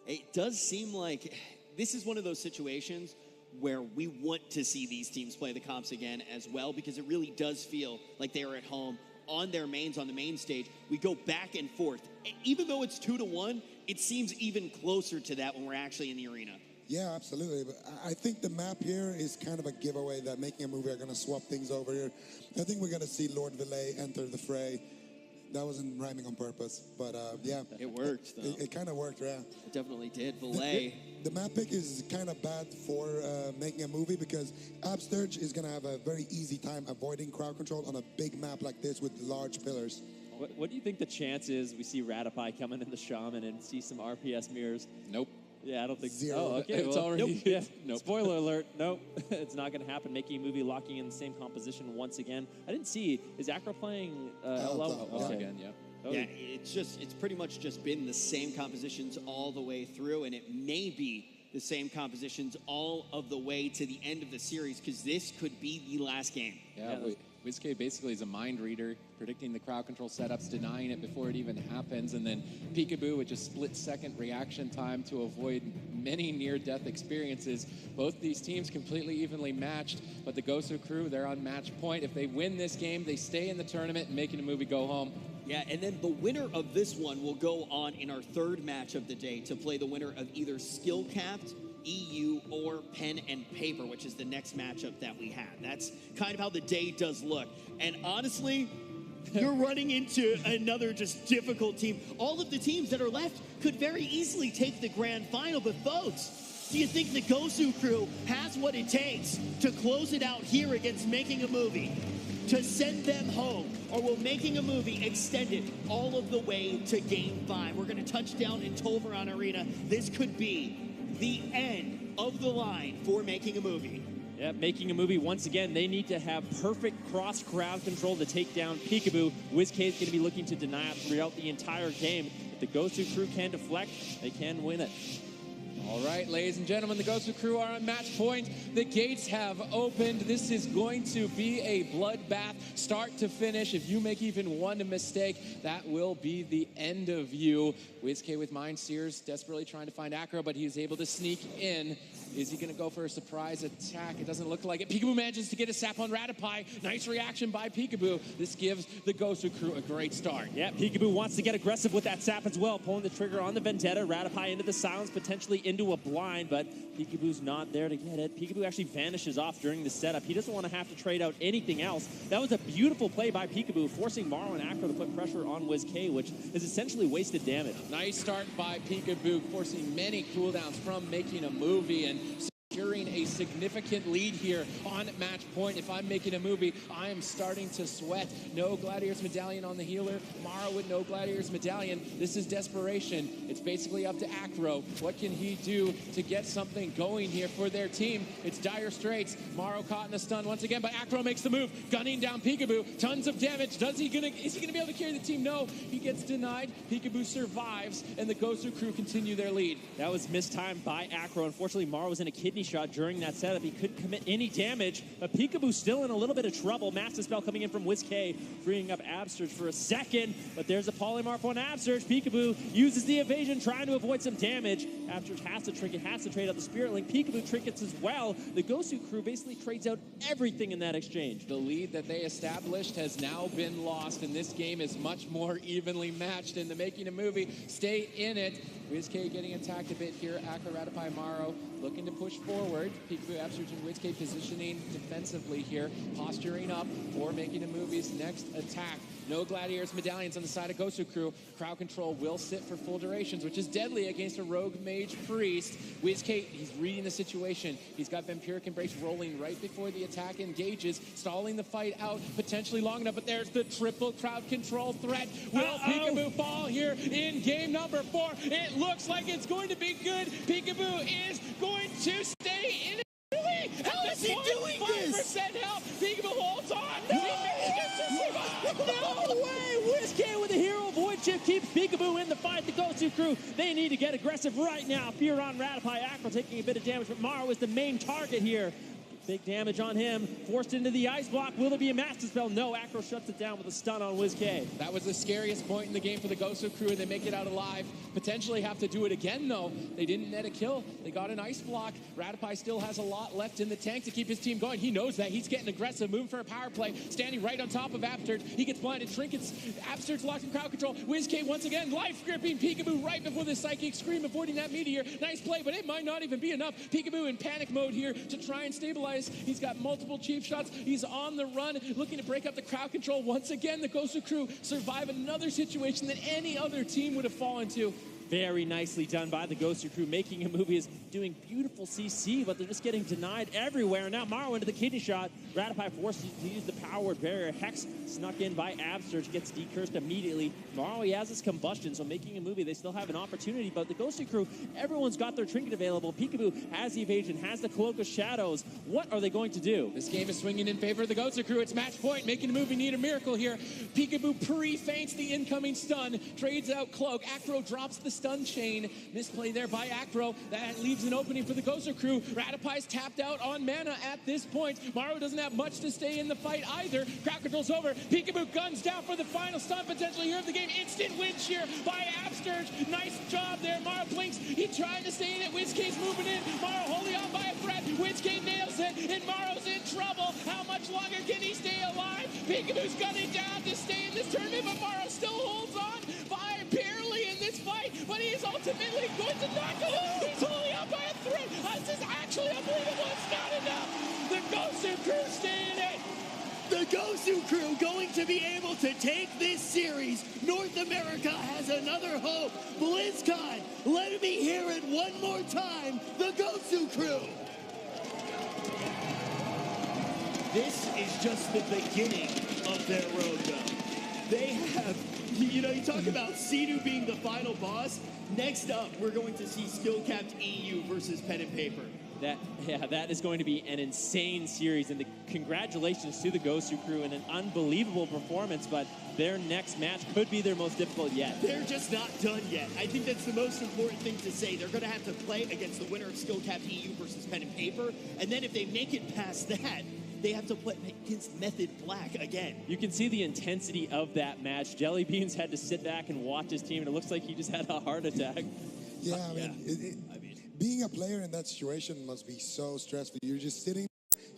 It does seem like this is one of those situations where we want to see these teams play the comps again as well, because it really does feel like they are at home on their mains on the main stage. We go back and forth. Even though it's 2-1, it seems even closer to that when we're actually in the arena.
Yeah, absolutely. But I think the map here is kind of a giveaway that Making a Movie are going to swap things over here. I think we're going to see Lord Valet enter the fray. That wasn't rhyming on purpose, but yeah.
It worked, though.
It kind of worked, yeah.
It definitely did. Valet.
The map pick is kind of bad for Making a Movie because Absturge is going to have a very easy time avoiding crowd control on a big map like this with large pillars.
What do you think the chance is we see Ratipai coming in the Shaman and see some RPS mirrors?
Nope.
Yeah, I don't think
Zero.
Oh, okay.
It's already-
Nope. Yeah.
Nope.
Spoiler alert. Nope. It's not going to happen. Making a Movie, locking in the same composition once again. I didn't see. Is Acro playing LL?
Once
Okay.
again, yeah.
Oh,
Yeah, it's pretty much just been the same compositions all the way through, and it may be the same compositions all of the way to the end of the series, because this could be the last game.
Yeah, WizK basically is a mind reader, predicting the crowd control setups, denying it before it even happens, and then Peekaboo with just split-second reaction time to avoid many near-death experiences. Both these teams completely evenly matched, but the Gosu crew, they're on match point. If they win this game, they stay in the tournament and Making a Movie go home.
Yeah, and then the winner of this one will go on in our third match of the day to play the winner of either Skill Capped, EU, or Pen and Paper, which is the next matchup that we have. That's kind of how the day does look. And honestly, you're running into another just difficult team. All of the teams that are left could very easily take the grand final, but folks, do you think the Gosu crew has what it takes to close it out here against Making a Movie, to send them home? Or will Making a Movie extend it all of the way to Game 5? We're going to touch down in Tolvaron Arena. This could be the end of the line for Making a Movie.
Yeah, Making a Movie, once again, they need to have perfect cross-crowd control to take down Peekaboo. WizK is going to be looking to deny it throughout the entire game. If the Gosu crew can deflect, they can win it.
All right, ladies and gentlemen, the Gosu crew are on match point. The gates have opened. This is going to be a bloodbath, start to finish. If you make even one mistake, that will be the end of you. WizK with Mind Sears desperately trying to find Acro, but he's able to sneak in. Is he going to go for a surprise attack? It doesn't look like it. Peekaboo manages to get a sap on Ratipai. Nice reaction by Peekaboo. This gives the Gosu crew a great start.
Yeah, Peekaboo wants to get aggressive with that sap as well, pulling the trigger on the Vendetta. Ratipai into the silence, potentially into a blind, but Peekaboo's not there to get it. Peekaboo actually vanishes off during the setup. He doesn't want to have to trade out anything else. That was a beautiful play by Peekaboo, forcing Maro and Acro to put pressure on WizK, which is essentially wasted damage.
Nice start by Peekaboo, forcing many cooldowns from Making a Movie and securing a significant lead here on match point. If I'm Making a Movie, I am starting to sweat. No Gladiator's Medallion on the healer. Mara with no Gladiator's Medallion. This is desperation. It's basically up to Acro. What can he do to get something going here for their team? It's dire straits. Maro caught in a stun once again, but Acro makes the move, gunning down Peekaboo. Tons of damage. Is he gonna be able to carry the team? No. He gets denied. Peekaboo survives, and the Gosu crew continue their lead.
That was mistimed by Acro. Unfortunately, Maro was in a kidney shot during that setup. He couldn't commit any damage, but Peekaboo's still in a little bit of trouble. Master Spell coming in from WizK, freeing up Absurge for a second, but there's a polymorph on Absurge. Peekaboo uses the evasion, trying to avoid some damage. Absurge has to trinket, has to trade out the Spirit Link. Peekaboo trinkets as well. The Gosu crew basically trades out everything in that exchange.
The lead that they established has now been lost, and this game is much more evenly matched. In the Making a Movie, stay in it. WizK getting attacked a bit here. Acro, Ratipai, Maro looking to push forward. Peekaboo, Absurge, and WizK positioning defensively here, posturing up for Making a Movie's next attack. No Gladiators Medallions on the side of Gosu crew. Crowd control will sit for full durations, which is deadly against a rogue mage priest. WizK, he's reading the situation. He's got Vampiric Embrace rolling right before the attack engages, stalling the fight out potentially long enough, but there's the triple crowd control threat. Will Peekaboo fall here in game number 4? It looks like it's going to be good. Peekaboo is going to stay in it.
How is he doing this?
5% health. Peekaboo holds on.
No!
He manages to survive.
No way! WizK with the hero void chip keeps Peekaboo in the fight. The Gosu crew, they need to get aggressive right now. Fear on Ratipai. Acro taking a bit of damage, but Maro is the main target here. Big damage on him. Forced into the ice block. Will there be a master spell? No. Acro shuts it down with a stun on WizK.
That was the scariest point in the game for the Gosu crew, and they make it out alive. Potentially have to do it again, though. They didn't net a kill. They got an ice block. Ratipai still has a lot left in the tank to keep his team going. He knows that. He's getting aggressive, moving for a power play, standing right on top of Absterge. He gets blinded. Trinkets. Absterge locked in crowd control. WizK once again, life gripping Peekaboo right before the Psychic Scream, avoiding that meteor. Nice play, but it might not even be enough. Peekaboo in panic mode here to try and stabilize. He's got multiple cheap shots. He's on the run, looking to break up the crowd control. Once again, the Gosu crew survive another situation that any other team would have fallen to.
Very nicely done by the Gosu crew. Making a movie is doing beautiful CC, but they're just getting denied everywhere. Now Morrow into the kidney shot. Ratipai forced to use the power barrier. Hex snuck in by Absterge, gets decursed immediately. Morrow, he has his combustion, so making a movie, they still have an opportunity. But the Gosu crew, everyone's got their trinket available. Peekaboo has the evasion, has the Cloak of Shadows. What are they going to do?
This game is swinging in favor of the Gosu crew. It's match point. Making a movie, need a miracle here. Peekaboo pre-feints the incoming stun, trades out Cloak. Acro drops the stun chain. Misplay there by Acro. That leaves an opening for the Gosu crew. Ratipai's tapped out on mana at this point. Morrow doesn't have much to stay in the fight either. Crowd control's over. Peekaboo guns down for the final stun potentially here of the game. Instant win shear by Absterge. Nice job there. Morrow blinks. He trying to stay in it. WizK's moving in. Morrow holding on by a thread. WizK nails it, and Morrow's in trouble. How much longer can he stay alive? Peekaboo's gunning down to stay in this tournament, but Morrow still holds on by barely in this fight, but he is ultimately going to knock him out. He's holding on by a thread. This is actually unbelievable. It's not enough. The Gosu crew stay in it.
The Gosu crew going to be able to take this series. North America has another hope. Blizzcon, let me hear it one more time. The Gosu crew. This is just the beginning of their road, though. They have, you know, you talk about Sea-Doo being the final boss. Next up, we're going to see skill-capped EU versus Pen and Paper.
That is going to be an insane series, and congratulations to the Gosu crew and an unbelievable performance, but their next match could be their most difficult yet.
They're just not done yet. I think that's the most important thing to say. They're going to have to play against the winner of skill-capped EU versus Pen and Paper, and then if they make it past that, they have to play against Method Black again.
You can see the intensity of that match. Jelly Beans had to sit back and watch his team, and it looks like he just had a heart attack.
Yeah, I mean, being a player in that situation must be so stressful. You're just sitting,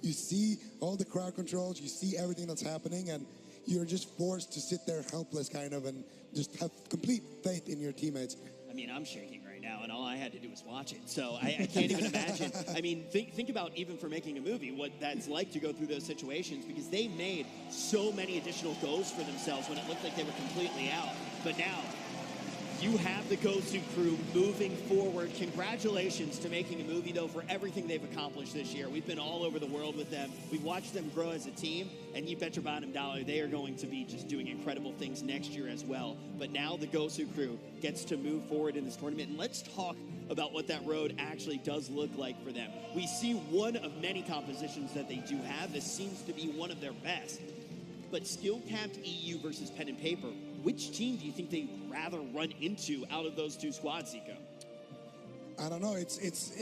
you see all the crowd controls, you see everything that's happening, and you're just forced to sit there helpless kind of and just have complete faith in your teammates.
I mean, I'm shaking right now, and all I had to do was watch it. So I can't even imagine. I mean, think about even for making a movie, what that's like to go through those situations, because they made so many additional goals for themselves when it looked like they were completely out. But now, you have the Gosu crew moving forward. Congratulations to making a movie, though, for everything they've accomplished this year. We've been all over the world with them. We've watched them grow as a team, and you bet your bottom dollar they are going to be just doing incredible things next year as well. But now the Gosu crew gets to move forward in this tournament, and let's talk about what that road actually does look like for them. We see one of many compositions that they do have. This seems to be one of their best. But skill-capped EU versus Pen and Paper, which team do you think they'd rather run into out of those two squads, Zico?
I don't know. It's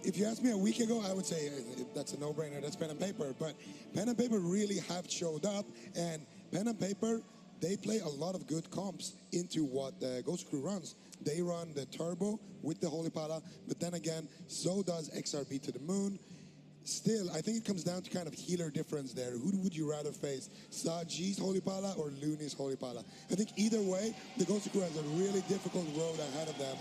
if you asked me a week ago, I would say that's a no-brainer. That's Pen and Paper. But Pen and Paper really have showed up, and Pen and Paper, they play a lot of good comps into what the Gosu crew runs. They run the Turbo with the Holy Pala, but then again, so does XRB to the Moon. Still, I think it comes down to kind of healer difference there. Who would you rather face? Saji's Holy Pala or Looney's Holy Pala? I think either way, the Gosu crew has a really difficult road ahead of them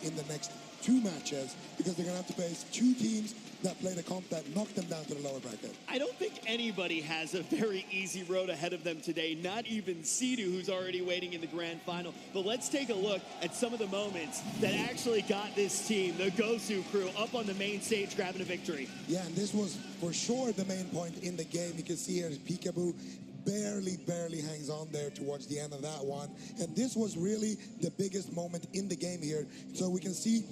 in the next two matches, because they're going to have to face two teams that play the comp that knock them down to the lower bracket.
I don't think anybody has a very easy road ahead of them today, not even Sea-Doo, who's already waiting in the grand final. But let's take a look at some of the moments that actually got this team, the Gosu crew, up on the main stage grabbing a victory.
Yeah, and this was for sure the main point in the game. You can see here Peekaboo barely hangs on there towards the end of that one. And this was really the biggest moment in the game here. So we can see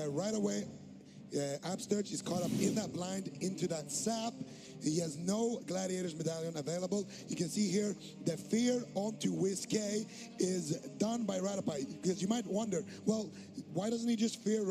right away, Absterge is caught up in that blind, into that sap. He has no Gladiators medallion available. You can see here the fear onto Whiskey is done by Ratapai, because you might wonder, well, why doesn't he just fear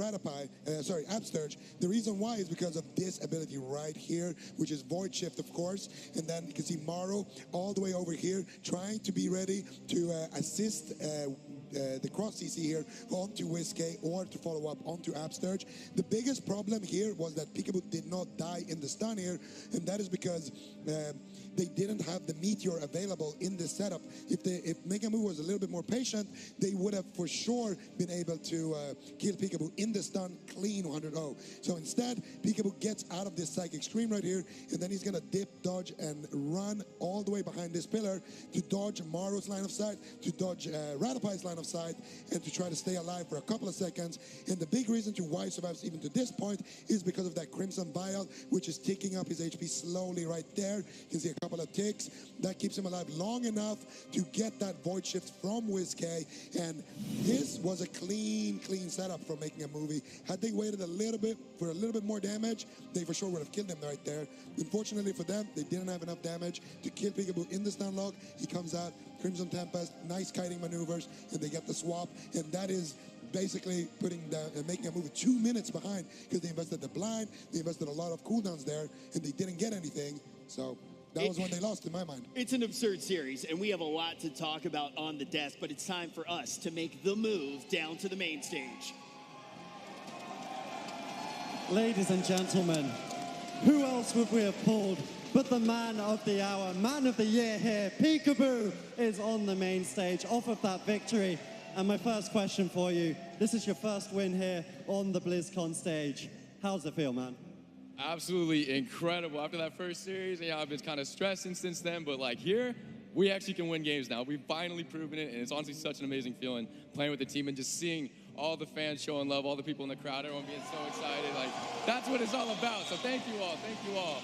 Upsturge? The reason why is because of this ability right here, which is Void Shift, of course, and then you can see Morrow all the way over here trying to be ready to assist the cross CC here onto Whiskey or to follow up onto Upsturge. The biggest problem here was that Peekaboo did not die in the stun here, and that is because they didn't have the Meteor available in this setup. If Mega Move was a little bit more patient, they would have for sure been able to kill Peekaboo in the stun clean 100-0. So instead, Peekaboo gets out of this Psychic Scream right here, and then he's gonna dip, dodge, and run all the way behind this pillar to dodge Morrow's line of sight, to dodge Ratapai's line of sight, and to try to stay alive for a couple of seconds. And the big reason to why he survives even to this point is because of that Crimson Vial, which is ticking up his HP slowly right there. You can see a couple of ticks. That keeps him alive long enough to get that Void Shift from Whiskey. And this was a clean setup for making a movie. Had they waited a little bit for a little bit more damage, they for sure would have killed him right there. Unfortunately for them, they didn't have enough damage to kill Peekaboo in the stun lock. He comes out, Crimson Tempest, nice kiting maneuvers, and they get the swap. And that is basically making a movie 2 minutes behind, because they invested the blind, they invested a lot of cooldowns there, and they didn't get anything. So that was when they lost in my mind.
It's an absurd series, and we have a lot to talk about on the desk, but it's time for us to make the move down to the main stage.
Ladies and gentlemen, who else would we have pulled but the man of the hour, man of the year here? Peekaboo is on the main stage off of that victory. And my first question for you, this is your first win here on the BlizzCon stage. How's it feel, man?
Absolutely incredible. After that first series, I've been kind of stressing since then, but like here, we actually can win games now. We've finally proven it, and it's honestly such an amazing feeling playing with the team and just seeing all the fans showing love, all the people in the crowd, everyone being so excited. Like, that's what it's all about. So thank you all.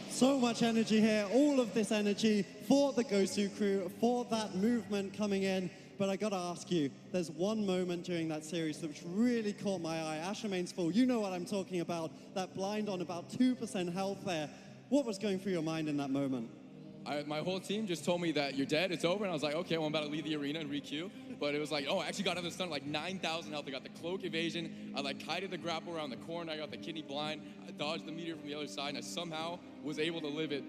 So much energy here, all of this energy for the Gosu crew, for that movement coming in. But I gotta ask you, there's one moment during that series which really caught my eye. Ashermane's Fall, you know what I'm talking about. That blind on about 2% health there. What was going through your mind in that moment?
My whole team just told me that you're dead, it's over, and I was like, okay, well, I'm about to leave the arena and re-queue. But it was like, oh, I actually got another stun, like 9,000 health. I got the cloak evasion, I like kited the grapple around the corner, I got the kidney blind, I dodged the meteor from the other side, and I somehow was able to live it.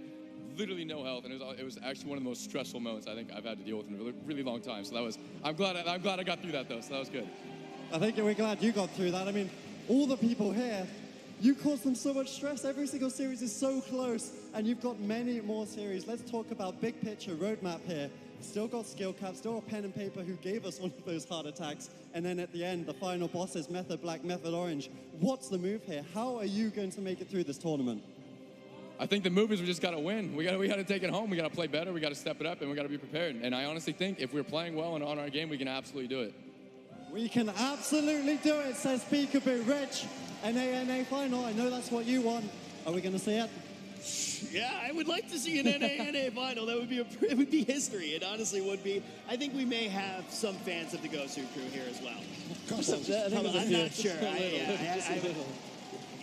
Literally no health, and it was actually one of the most stressful moments I think I've had to deal with in a really, really long time. So I'm glad I got through that though. So that was good.
I think we're glad you got through that. I mean, all the people here, you caused them so much stress. Every single series is so close, and you've got many more series. Let's talk about big picture roadmap here. Still got skill cap, still got pen and paper who gave us one of those heart attacks, and then at the end, the final bosses, Method Black, Method Orange. What's the move here? How are you going to make it through this tournament?
I think the move is we just got to win. We got to take it home. We got to play better. We got to step it up, and we got to be prepared. And I honestly think if we're playing well and on our game, we can absolutely do it.
We can absolutely do it, says Peekaboo. Rich, NA final. I know that's what you want. Are we going to see it?
Yeah, I would like to see an NA final. That would be history. It honestly would be. I think we may have some fans of the Gosu crew here as well. I'm not sure.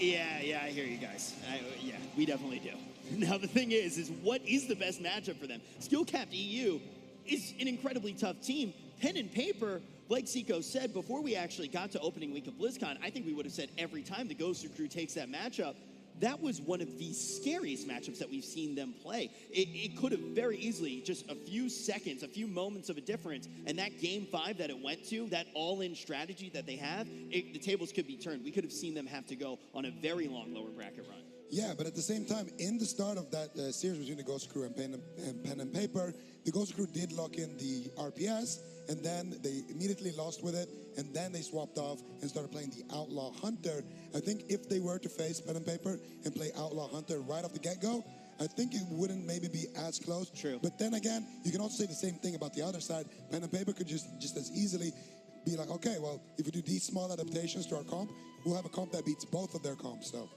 Yeah, I hear you guys. Yeah, we definitely do. Now, the thing is what is the best matchup for them? Skill-capped EU is an incredibly tough team. Pen and paper, like Zico said, before we actually got to opening week of BlizzCon, I think we would have said every time the Gosu crew takes that matchup, that was one of the scariest matchups that we've seen them play. It could have very easily, just a few seconds, a few moments of a difference, and that game 5 that it went to, that all-in strategy that they have, the tables could be turned. We could have seen them have to go on a very long lower bracket run.
Yeah, but at the same time, in the start of that series between the Ghost Crew and Pen and Paper, the Ghost Crew did lock in the RPS, and then they immediately lost with it, and then they swapped off and started playing the Outlaw Hunter. I think if they were to face Pen and Paper and play Outlaw Hunter right off the get-go, I think it wouldn't maybe be as close.
True.
But then again, you can also say the same thing about the other side. Pen and Paper could just as easily be like, okay, well, if we do these small adaptations to our comp, we'll have a comp that beats both of their comps. So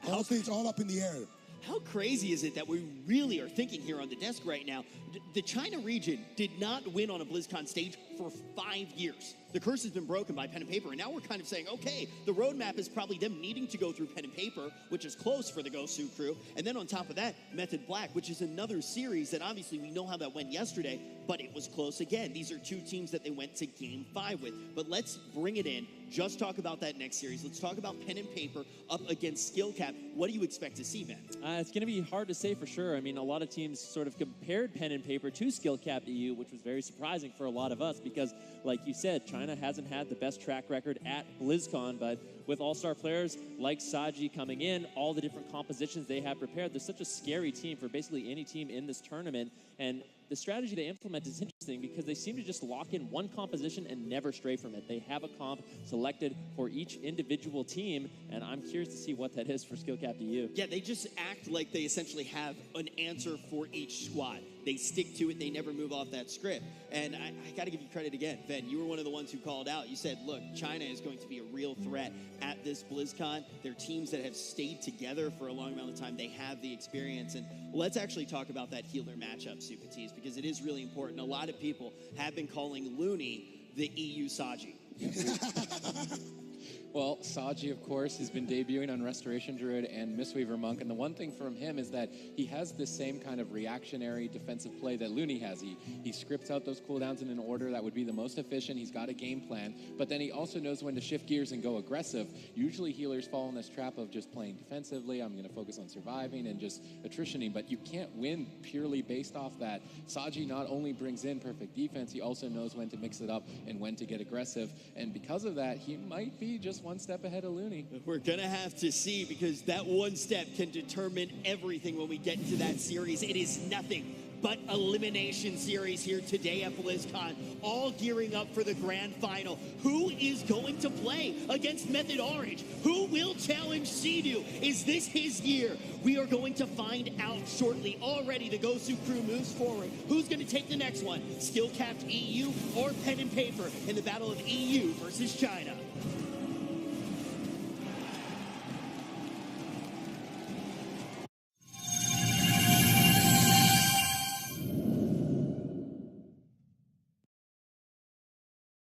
honestly, it's all up in the air.
How crazy is it that we really are thinking here on the desk right now? The China region did not win on a BlizzCon stage for 5 years. The curse has been broken by pen and paper, and now we're kind of saying, okay, the roadmap is probably them needing to go through pen and paper, which is close for the Gosu crew, and then on top of that, Method Black, which is another series that obviously we know how that went yesterday, but it was close again. These are 2 teams that they went to Game 5 with. But let's bring it in. Just talk about that next series. Let's talk about pen and paper up against Skill Cap. What do you expect to see, Ben?
It's going to be hard to say for sure. I mean, a lot of teams sort of compared pen and paper to Skill Cap EU, which was very surprising for a lot of us because, like you said, China hasn't had the best track record at BlizzCon, but with all-star players like Saji coming in, all the different compositions they have prepared, they're such a scary team for basically any team in this tournament. And the strategy they implement is interesting because they seem to just lock in one composition and never stray from it. They have a comp selected for each individual team, and I'm curious to see what that is for Skill Cap EU.
Yeah, they just act like they essentially have an answer for each squad. They stick to it. They never move off that script. And I got to give you credit again. Ben, you were one of the ones who called out. You said, look, China is going to be a real threat at this BlizzCon. They're teams that have stayed together for a long amount of time. They have the experience. And let's actually talk about that healer matchup, Supatis, because it is really important. A lot of people have been calling Looney the EU Saji.
Well, Saji, of course, has been debuting on Restoration Druid and Mistweaver Monk, and the one thing from him is that he has the same kind of reactionary defensive play that Looney has. He scripts out those cooldowns in an order that would be the most efficient. He's got a game plan, but then he also knows when to shift gears and go aggressive. Usually healers fall in this trap of just playing defensively. I'm going to focus on surviving and just attritioning, but you can't win purely based off that. Saji not only brings in perfect defense, he also knows when to mix it up and when to get aggressive, and because of that, he might be just one step ahead of Looney.
We're going to have to see because that one step can determine everything when we get into that series. It is nothing but elimination series here today at BlizzCon, all gearing up for the grand final. Who is going to play against Method Orange? Who will challenge Sea-Doo? Is this his year? We are going to find out shortly. Already the Gosu crew moves forward. Who's going to take the next one? Skill Capped EU or pen and paper in the battle of EU versus China?